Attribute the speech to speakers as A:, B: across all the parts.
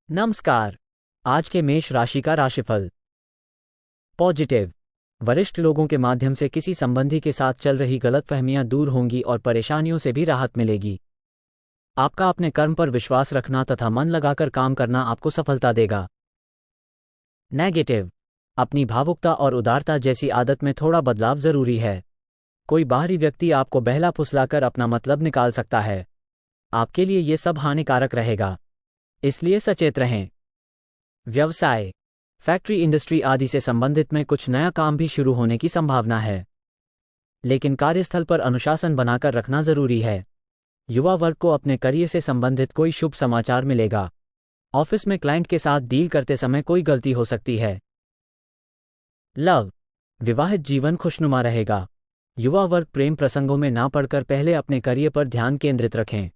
A: नमस्कार। आज के मेष राशि का राशिफल। पॉजिटिव। वरिष्ठ लोगों के माध्यम से किसी संबंधी के साथ चल रही गलतफहमियां दूर होंगी और परेशानियों से भी राहत मिलेगी। आपका अपने कर्म पर विश्वास रखना तथा मन लगाकर काम करना आपको सफलता देगा। नेगेटिव। अपनी भावुकता और उदारता जैसी आदत में थोड़ा बदलाव जरूरी है। कोई बाहरी व्यक्ति आपको बहला फुसलाकर अपना मतलब निकाल सकता है। आपके लिए ये सब हानिकारक रहेगा, इसलिए सचेत रहें। व्यवसाय। फैक्ट्री, इंडस्ट्री आदि से संबंधित में कुछ नया काम भी शुरू होने की संभावना है, लेकिन कार्यस्थल पर अनुशासन बनाकर रखना जरूरी है। युवा वर्ग को अपने करियर से संबंधित कोई शुभ समाचार मिलेगा। ऑफिस में क्लाइंट के साथ डील करते समय कोई गलती हो सकती है। लव। विवाहित जीवन खुशनुमा रहेगा। युवा वर्ग प्रेम प्रसंगों में ना पड़कर पहले अपने करियर पर ध्यान केंद्रित रखें।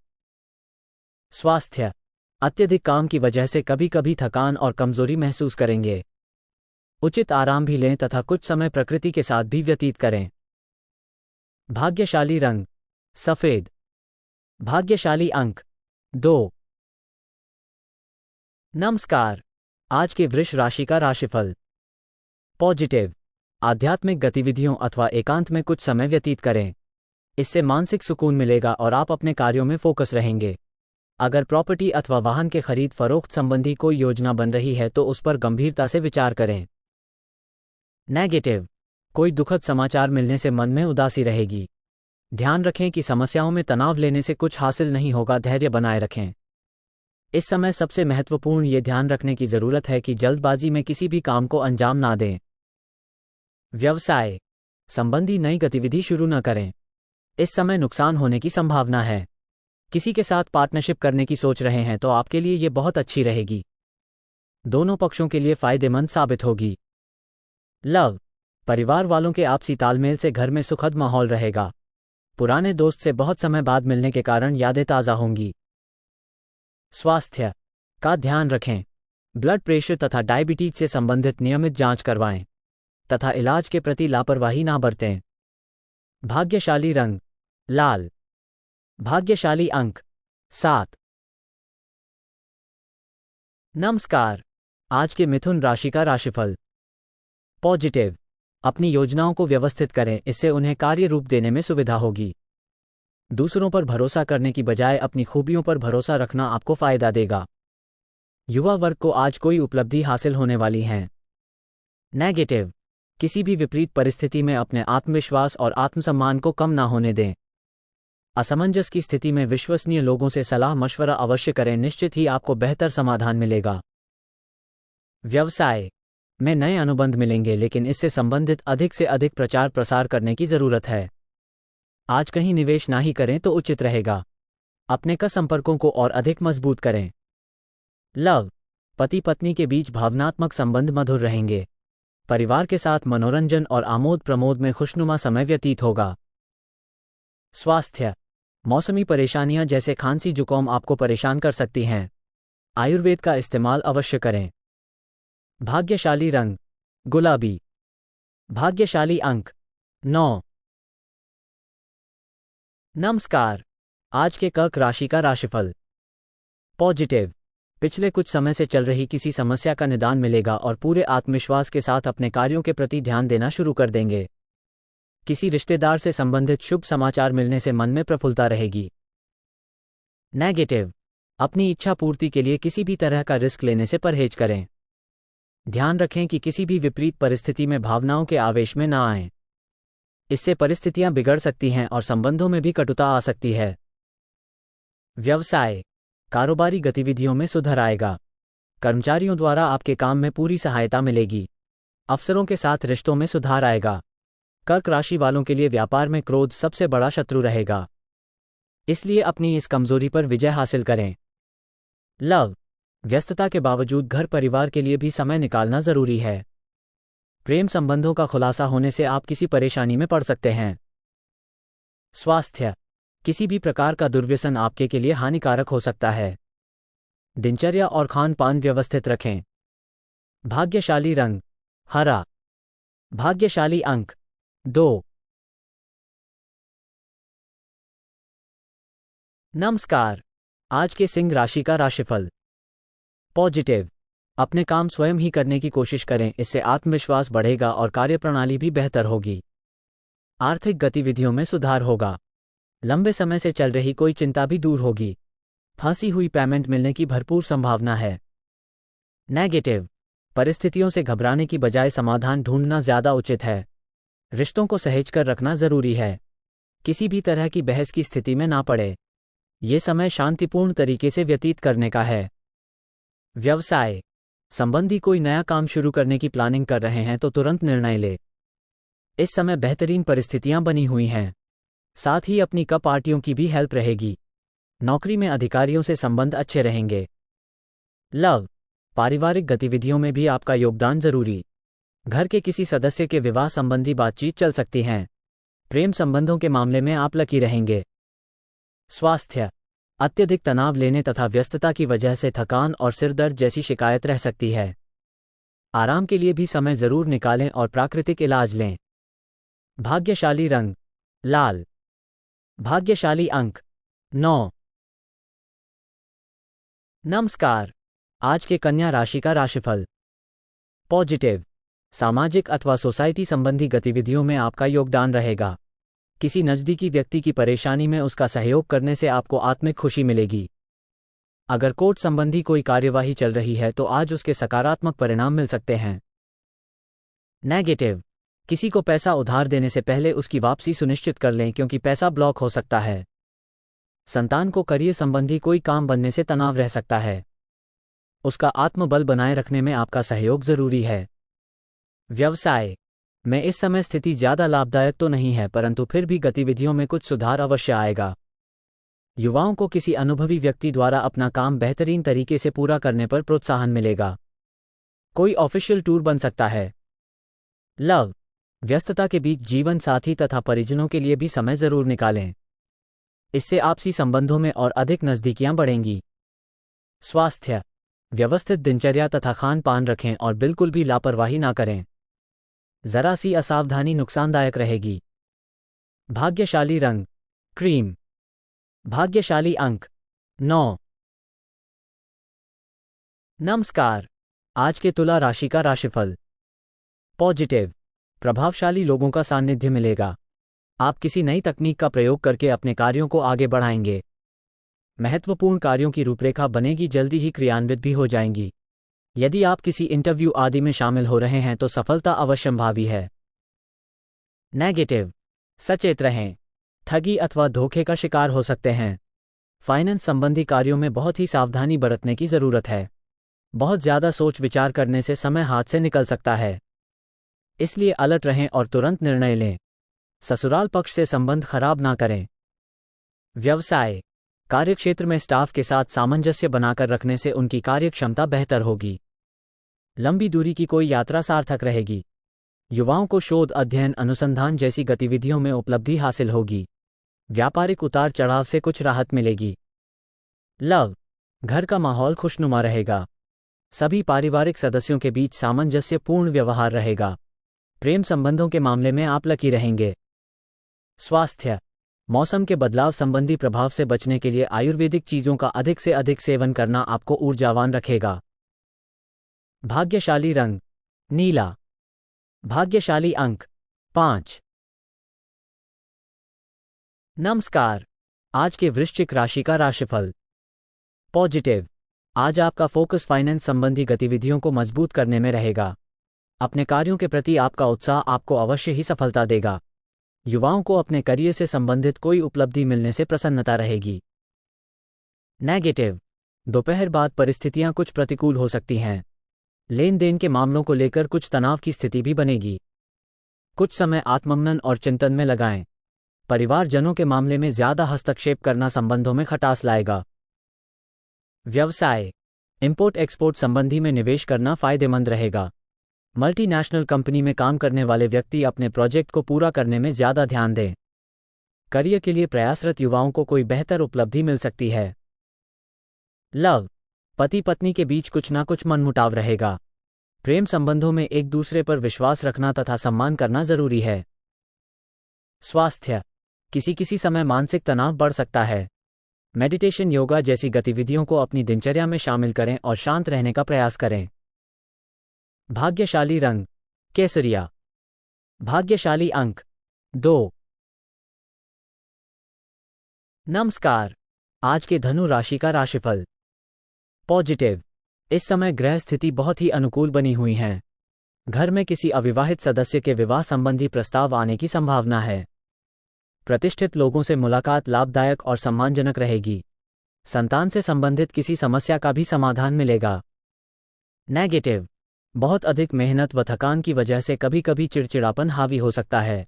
A: स्वास्थ्य। अत्यधिक काम की वजह से कभी कभी थकान और कमजोरी महसूस करेंगे। उचित आराम भी लें तथा कुछ समय प्रकृति के साथ भी व्यतीत करें। भाग्यशाली रंग सफेद। भाग्यशाली अंक 2। नमस्कार। आज के वृष राशि का राशिफल। पॉजिटिव। आध्यात्मिक गतिविधियों अथवा एकांत में कुछ समय व्यतीत करें। इससे मानसिक सुकून मिलेगा और आप अपने कार्यों में फोकस रहेंगे। अगर प्रॉपर्टी अथवा वाहन के खरीद फरोख्त संबंधी कोई योजना बन रही है तो उस पर गंभीरता से विचार करें। नेगेटिव। कोई दुखद समाचार मिलने से मन में उदासी रहेगी। ध्यान रखें कि समस्याओं में तनाव लेने से कुछ हासिल नहीं होगा, धैर्य बनाए रखें। इस समय सबसे महत्वपूर्ण ये ध्यान रखने की जरूरत है कि जल्दबाजी में किसी भी काम को अंजाम ना दें। व्यवसाय संबंधी नई गतिविधि शुरू न करें। इस समय नुकसान होने की संभावना है। किसी के साथ पार्टनरशिप करने की सोच रहे हैं तो आपके लिए ये बहुत अच्छी रहेगी। दोनों पक्षों के लिए फायदेमंद साबित होगी। लव। परिवार वालों के आपसी तालमेल से घर में सुखद माहौल रहेगा। पुराने दोस्त से बहुत समय बाद मिलने के कारण यादें ताज़ा होंगी। स्वास्थ्य का ध्यान रखें। ब्लड प्रेशर तथा डायबिटीज से संबंधित नियमित जांच करवाएं तथा इलाज के प्रति लापरवाही ना बरतें। भाग्यशाली रंग लाल। भाग्यशाली अंक 7। नमस्कार। आज के मिथुन राशि का राशिफल। पॉजिटिव। अपनी योजनाओं को व्यवस्थित करें, इससे उन्हें कार्य रूप देने में सुविधा होगी। दूसरों पर भरोसा करने की बजाय अपनी खूबियों पर भरोसा रखना आपको फायदा देगा। युवा वर्ग को आज कोई उपलब्धि हासिल होने वाली है। नेगेटिव। किसी भी विपरीत परिस्थिति में अपने आत्मविश्वास और आत्मसम्मान को कम ना होने दें। असमंजस की स्थिति में विश्वसनीय लोगों से सलाह मशवरा अवश्य करें, निश्चित ही आपको बेहतर समाधान मिलेगा। व्यवसाय में नए अनुबंध मिलेंगे, लेकिन इससे संबंधित अधिक से अधिक प्रचार प्रसार करने की जरूरत है। आज कहीं निवेश ना ही करें तो उचित रहेगा। अपने का संपर्कों को और अधिक मजबूत करें। लव। पति पत्नी के बीच भावनात्मक संबंध मधुर रहेंगे। परिवार के साथ मनोरंजन और आमोद प्रमोद में खुशनुमा समय व्यतीत होगा। स्वास्थ्य। मौसमी परेशानियां जैसे खांसी जुकाम आपको परेशान कर सकती हैं। आयुर्वेद का इस्तेमाल अवश्य करें। भाग्यशाली रंग गुलाबी। भाग्यशाली अंक 9। नमस्कार। आज के कर्क राशि का राशिफल। पॉजिटिव। पिछले कुछ समय से चल रही किसी समस्या का निदान मिलेगा और पूरे आत्मविश्वास के साथ अपने कार्यों के प्रति ध्यान देना शुरू कर देंगे। किसी रिश्तेदार से संबंधित शुभ समाचार मिलने से मन में प्रफुल्लता रहेगी। नेगेटिव। अपनी इच्छा पूर्ति के लिए किसी भी तरह का रिस्क लेने से परहेज करें। ध्यान रखें कि किसी भी विपरीत परिस्थिति में भावनाओं के आवेश में ना आएं। इससे परिस्थितियां बिगड़ सकती हैं और संबंधों में भी कटुता आ सकती है। व्यवसाय कारोबारी गतिविधियों में सुधार आएगा। कर्मचारियों द्वारा आपके काम में पूरी सहायता मिलेगी। अफसरों के साथ रिश्तों में सुधार आएगा। कर्क राशि वालों के लिए व्यापार में क्रोध सबसे बड़ा शत्रु रहेगा, इसलिए अपनी इस कमजोरी पर विजय हासिल करें। लव। व्यस्तता के बावजूद घर परिवार के लिए भी समय निकालना जरूरी है। प्रेम संबंधों का खुलासा होने से आप किसी परेशानी में पड़ सकते हैं। स्वास्थ्य किसी भी प्रकार का दुर्व्यसन आपके के लिए हानिकारक हो सकता है। दिनचर्या और खान पान व्यवस्थित रखें। भाग्यशाली रंग हरा। भाग्यशाली अंक 2। नमस्कार। आज के सिंह राशि का राशिफल। पॉजिटिव, अपने काम स्वयं ही करने की कोशिश करें, इससे आत्मविश्वास बढ़ेगा और कार्यप्रणाली भी बेहतर होगी। आर्थिक गतिविधियों में सुधार होगा। लंबे समय से चल रही कोई चिंता भी दूर होगी। फंसी हुई पेमेंट मिलने की भरपूर संभावना है। नेगेटिव, परिस्थितियों से घबराने की बजाय समाधान ढूंढना ज्यादा उचित है। रिश्तों को सहेजकर रखना जरूरी है। किसी भी तरह की बहस की स्थिति में ना पड़े। ये समय शांतिपूर्ण तरीके से व्यतीत करने का है। व्यवसाय संबंधी कोई नया काम शुरू करने की प्लानिंग कर रहे हैं तो तुरंत निर्णय ले। इस समय बेहतरीन परिस्थितियां बनी हुई हैं। साथ ही अपनी कप पार्टियों की भी हेल्प रहेगी। नौकरी में अधिकारियों से संबंध अच्छे रहेंगे। लव, पारिवारिक गतिविधियों में भी आपका योगदान जरूरी। घर के किसी सदस्य के विवाह संबंधी बातचीत चल सकती हैं। प्रेम संबंधों के मामले में आप लकी रहेंगे। स्वास्थ्य, अत्यधिक तनाव लेने तथा व्यस्तता की वजह से थकान और सिर दर्द जैसी शिकायत रह सकती है। आराम के लिए भी समय जरूर निकालें और प्राकृतिक इलाज लें। भाग्यशाली रंग लाल। भाग्यशाली अंक 9। नमस्कार, आज के कन्या राशि का राशिफल। पॉजिटिव, सामाजिक अथवा सोसाइटी संबंधी गतिविधियों में आपका योगदान रहेगा। किसी नज़दीकी व्यक्ति की परेशानी में उसका सहयोग करने से आपको आत्मिक खुशी मिलेगी। अगर कोर्ट संबंधी कोई कार्यवाही चल रही है तो आज उसके सकारात्मक परिणाम मिल सकते हैं। नेगेटिव, किसी को पैसा उधार देने से पहले उसकी वापसी सुनिश्चित कर लें क्योंकि पैसा ब्लॉक हो सकता है। संतान को करियर संबंधी कोई काम बनने से तनाव रह सकता है। उसका आत्मबल बनाए रखने में आपका सहयोग जरूरी है। व्यवसाय में इस समय स्थिति ज्यादा लाभदायक तो नहीं है, परंतु फिर भी गतिविधियों में कुछ सुधार अवश्य आएगा। युवाओं को किसी अनुभवी व्यक्ति द्वारा अपना काम बेहतरीन तरीके से पूरा करने पर प्रोत्साहन मिलेगा। कोई ऑफिशियल टूर बन सकता है। लव, व्यस्तता के बीच जीवन साथी तथा परिजनों के लिए भी समय जरूर निकालें। इससे आपसी संबंधों में और अधिक नजदीकियां बढ़ेंगी। स्वास्थ्य, व्यवस्थित दिनचर्या तथा खान पान रखें और बिल्कुल भी लापरवाही ना करें। जरा सी असावधानी नुकसानदायक रहेगी। भाग्यशाली रंग क्रीम। भाग्यशाली अंक 9। नमस्कार, आज के तुला राशि का राशिफल। पॉजिटिव, प्रभावशाली लोगों का सानिध्य मिलेगा। आप किसी नई तकनीक का प्रयोग करके अपने कार्यों को आगे बढ़ाएंगे। महत्वपूर्ण कार्यों की रूपरेखा बनेगी, जल्दी ही क्रियान्वित भी हो जाएंगी। यदि आप किसी इंटरव्यू आदि में शामिल हो रहे हैं तो सफलता अवश्यंभावी है। नेगेटिव, सचेत रहें, ठगी अथवा धोखे का शिकार हो सकते हैं। फाइनेंस संबंधी कार्यों में बहुत ही सावधानी बरतने की जरूरत है। बहुत ज्यादा सोच विचार करने से समय हाथ से निकल सकता है, इसलिए अलर्ट रहें और तुरंत निर्णय लें। ससुराल पक्ष से संबंध खराब ना करें। व्यवसाय, कार्यक्षेत्र में स्टाफ के साथ सामंजस्य बनाकर रखने से उनकी कार्यक्षमता बेहतर होगी। लंबी दूरी की कोई यात्रा सार्थक रहेगी। युवाओं को शोध, अध्ययन, अनुसंधान जैसी गतिविधियों में उपलब्धि हासिल होगी। व्यापारिक उतार चढ़ाव से कुछ राहत मिलेगी। लव, घर का माहौल खुशनुमा रहेगा। सभी पारिवारिक सदस्यों के बीच सामंजस्यपूर्ण व्यवहार रहेगा। प्रेम संबंधों के मामले में आप लकी रहेंगे। स्वास्थ्य, मौसम के बदलाव संबंधी प्रभाव से बचने के लिए आयुर्वेदिक चीजों का अधिक से अधिक सेवन करना आपको ऊर्जावान रखेगा। भाग्यशाली रंग नीला। भाग्यशाली अंक 5। नमस्कार, आज के वृश्चिक राशि का राशिफल। पॉजिटिव, आज आपका फोकस फाइनेंस संबंधी गतिविधियों को मजबूत करने में रहेगा। अपने कार्यों के प्रति आपका उत्साह आपको अवश्य ही सफलता देगा। युवाओं को अपने करियर से संबंधित कोई उपलब्धि मिलने से प्रसन्नता रहेगी। नेगेटिव, दोपहर बाद परिस्थितियां कुछ प्रतिकूल हो सकती हैं। लेन देन के मामलों को लेकर कुछ तनाव की स्थिति भी बनेगी। कुछ समय आत्ममनन और चिंतन में लगाएं। परिवारजनों के मामले में ज्यादा हस्तक्षेप करना संबंधों में खटास लाएगा। व्यवसाय, इंपोर्ट एक्सपोर्ट संबंधी में निवेश करना फायदेमंद रहेगा। मल्टीनेशनल कंपनी में काम करने वाले व्यक्ति अपने प्रोजेक्ट को पूरा करने में ज्यादा ध्यान दें। करियर के लिए प्रयासरत युवाओं को कोई बेहतर उपलब्धि मिल सकती है। लव, पति पत्नी के बीच कुछ ना कुछ मनमुटाव रहेगा। प्रेम संबंधों में एक दूसरे पर विश्वास रखना तथा सम्मान करना जरूरी है। स्वास्थ्य, किसी समय मानसिक तनाव बढ़ सकता है। मेडिटेशन, योगा जैसी गतिविधियों को अपनी दिनचर्या में शामिल करें और शांत रहने का प्रयास करें। भाग्यशाली रंग केसरिया। भाग्यशाली अंक 2। नमस्कार। आज के धनु राशि का राशिफल। पॉजिटिव। इस समय ग्रह स्थिति बहुत ही अनुकूल बनी हुई है। घर में किसी अविवाहित सदस्य के विवाह संबंधी प्रस्ताव आने की संभावना है। प्रतिष्ठित लोगों से मुलाकात लाभदायक और सम्मानजनक रहेगी। संतान से संबंधित किसी समस्या का भी समाधान मिलेगा। नेगेटिव। बहुत अधिक मेहनत व थकान की वजह से कभी कभी चिड़चिड़ापन हावी हो सकता है।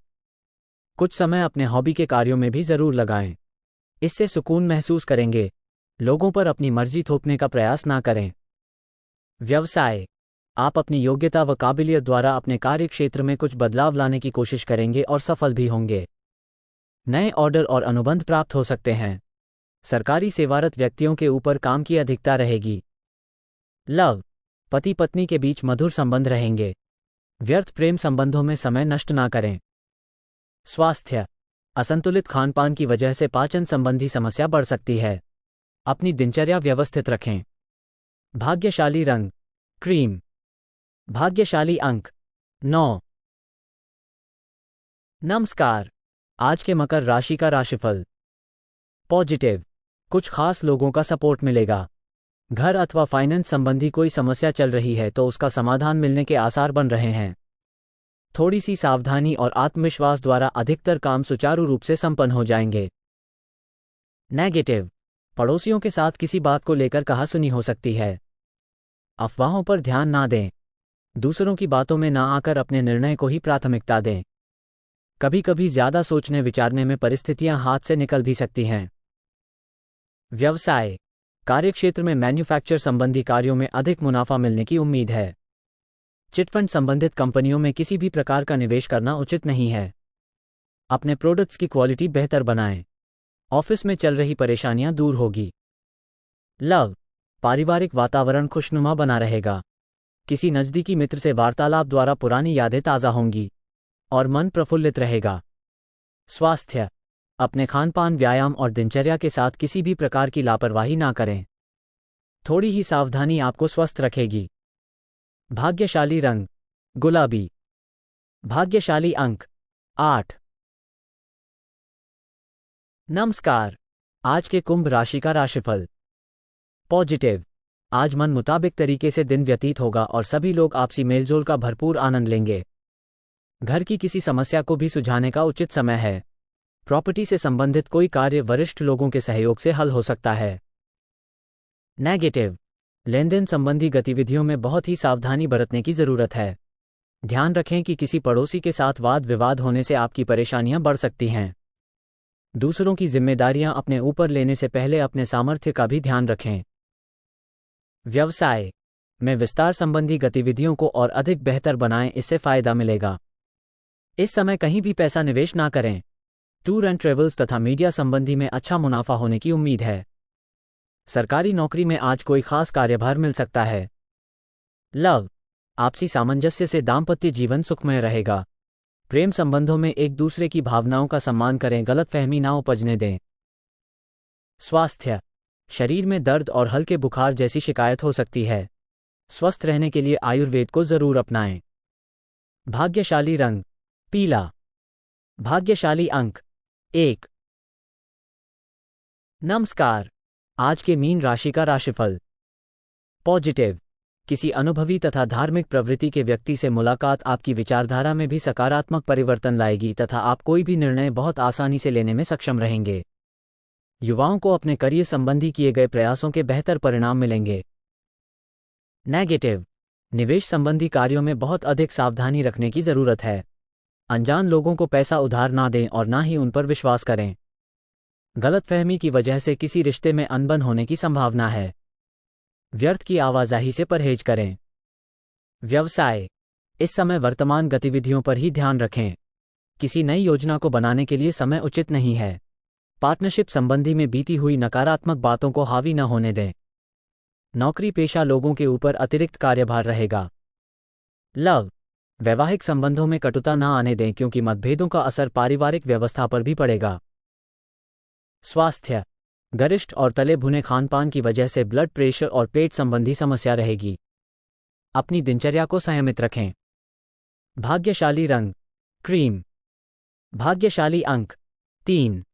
A: कुछ समय अपने हॉबी के कार्यों में भी जरूर लगाएं। इससे सुकून महसूस करेंगे। लोगों पर अपनी मर्जी थोपने का प्रयास ना करें। व्यवसाय। आप अपनी योग्यता व काबिलियत द्वारा अपने कार्य क्षेत्र में कुछ बदलाव लाने की कोशिश करेंगे और सफल भी होंगे। नए ऑर्डर और अनुबंध प्राप्त हो सकते हैं। सरकारी सेवारत व्यक्तियों के ऊपर काम की अधिकता रहेगी। लव। पति पत्नी के बीच मधुर संबंध रहेंगे। व्यर्थ प्रेम संबंधों में समय नष्ट ना करें। स्वास्थ्य। असंतुलित खानपान की वजह से पाचन संबंधी समस्या बढ़ सकती है। अपनी दिनचर्या व्यवस्थित रखें। भाग्यशाली रंग क्रीम। भाग्यशाली अंक 9। नमस्कार। आज के मकर राशि का राशिफल। पॉजिटिव। कुछ खास लोगों का सपोर्ट मिलेगा। घर अथवा फाइनेंस संबंधी कोई समस्या चल रही है तो उसका समाधान मिलने के आसार बन रहे हैं। थोड़ी सी सावधानी और आत्मविश्वास द्वारा अधिकतर काम सुचारू रूप से संपन्न हो जाएंगे। नेगेटिव। पड़ोसियों के साथ किसी बात को लेकर कहासुनी हो सकती है। अफवाहों पर ध्यान ना दें। दूसरों की बातों में ना आकर अपने निर्णय को ही प्राथमिकता दें। कभी कभी ज्यादा सोचने विचारने में परिस्थितियां हाथ से निकल भी सकती हैं। व्यवसाय। कार्यक्षेत्र में मैन्युफैक्चर संबंधी कार्यों में अधिक मुनाफा मिलने की उम्मीद है। चिटफंड संबंधित कंपनियों में किसी भी प्रकार का निवेश करना उचित नहीं है। अपने प्रोडक्ट्स की क्वालिटी बेहतर बनाएं। ऑफिस में चल रही परेशानियां दूर होगी। लव। पारिवारिक वातावरण खुशनुमा बना रहेगा। किसी नजदीकी मित्र से वार्तालाप द्वारा पुरानी यादें ताज़ा होंगी और मन प्रफुल्लित रहेगा। स्वास्थ्य। अपने खानपान, व्यायाम और दिनचर्या के साथ किसी भी प्रकार की लापरवाही ना करें। थोड़ी ही सावधानी आपको स्वस्थ रखेगी। भाग्यशाली रंग गुलाबी। भाग्यशाली अंक 8। नमस्कार। आज के कुंभ राशि का राशिफल। पॉजिटिव। आज मन मुताबिक तरीके से दिन व्यतीत होगा और सभी लोग आपसी मेलजोल का भरपूर आनंद लेंगे। घर की किसी समस्या को भी सुलझाने का उचित समय है। प्रॉपर्टी से संबंधित कोई कार्य वरिष्ठ लोगों के सहयोग से हल हो सकता है। नेगेटिव। लेनदेन संबंधी गतिविधियों में बहुत ही सावधानी बरतने की जरूरत है। ध्यान रखें कि किसी पड़ोसी के साथ वाद विवाद होने से आपकी परेशानियां बढ़ सकती हैं। दूसरों की जिम्मेदारियां अपने ऊपर लेने से पहले अपने सामर्थ्य का भी ध्यान रखें। व्यवसाय में विस्तार संबंधी गतिविधियों को और अधिक बेहतर बनाएं, इससे फायदा मिलेगा। इस समय कहीं भी पैसा निवेश ना करें। टूर एंड ट्रेवल्स तथा मीडिया संबंधी में अच्छा मुनाफा होने की उम्मीद है। सरकारी नौकरी में आज कोई खास कार्यभार मिल सकता है। लव। आपसी सामंजस्य से दाम्पत्य जीवन सुखमय रहेगा। प्रेम संबंधों में एक दूसरे की भावनाओं का सम्मान करें, गलतफहमी ना उपजने दें। स्वास्थ्य। शरीर में दर्द और हल्के बुखार जैसी शिकायत हो सकती है। स्वस्थ रहने के लिए आयुर्वेद को जरूर अपनाएं। भाग्यशाली रंग पीला। भाग्यशाली अंक 1। नमस्कार। आज के मीन राशि का राशिफल। पॉजिटिव। किसी अनुभवी तथा धार्मिक प्रवृत्ति के व्यक्ति से मुलाकात आपकी विचारधारा में भी सकारात्मक परिवर्तन लाएगी तथा आप कोई भी निर्णय बहुत आसानी से लेने में सक्षम रहेंगे। युवाओं को अपने करियर संबंधी किए गए प्रयासों के बेहतर परिणाम मिलेंगे। नेगेटिव। निवेश संबंधी कार्यों में बहुत अधिक सावधानी रखने की जरूरत है। अनजान लोगों को पैसा उधार ना दें और ना ही उन पर विश्वास करें। गलतफहमी की वजह से किसी रिश्ते में अनबन होने की संभावना है। व्यर्थ की आवाजाही से परहेज करें। व्यवसाय। इस समय वर्तमान गतिविधियों पर ही ध्यान रखें। किसी नई योजना को बनाने के लिए समय उचित नहीं है। पार्टनरशिप संबंधी में बीती हुई नकारात्मक बातों को हावी न होने दें। नौकरी पेशा लोगों के ऊपर अतिरिक्त कार्यभार रहेगा। लव। वैवाहिक संबंधों में कटुता न आने दें क्योंकि मतभेदों का असर पारिवारिक व्यवस्था पर भी पड़ेगा। स्वास्थ्य। गरिष्ठ और तले भुने खानपान की वजह से ब्लड प्रेशर और पेट संबंधी समस्या रहेगी। अपनी दिनचर्या को संयमित रखें। भाग्यशाली रंग क्रीम। भाग्यशाली अंक 3।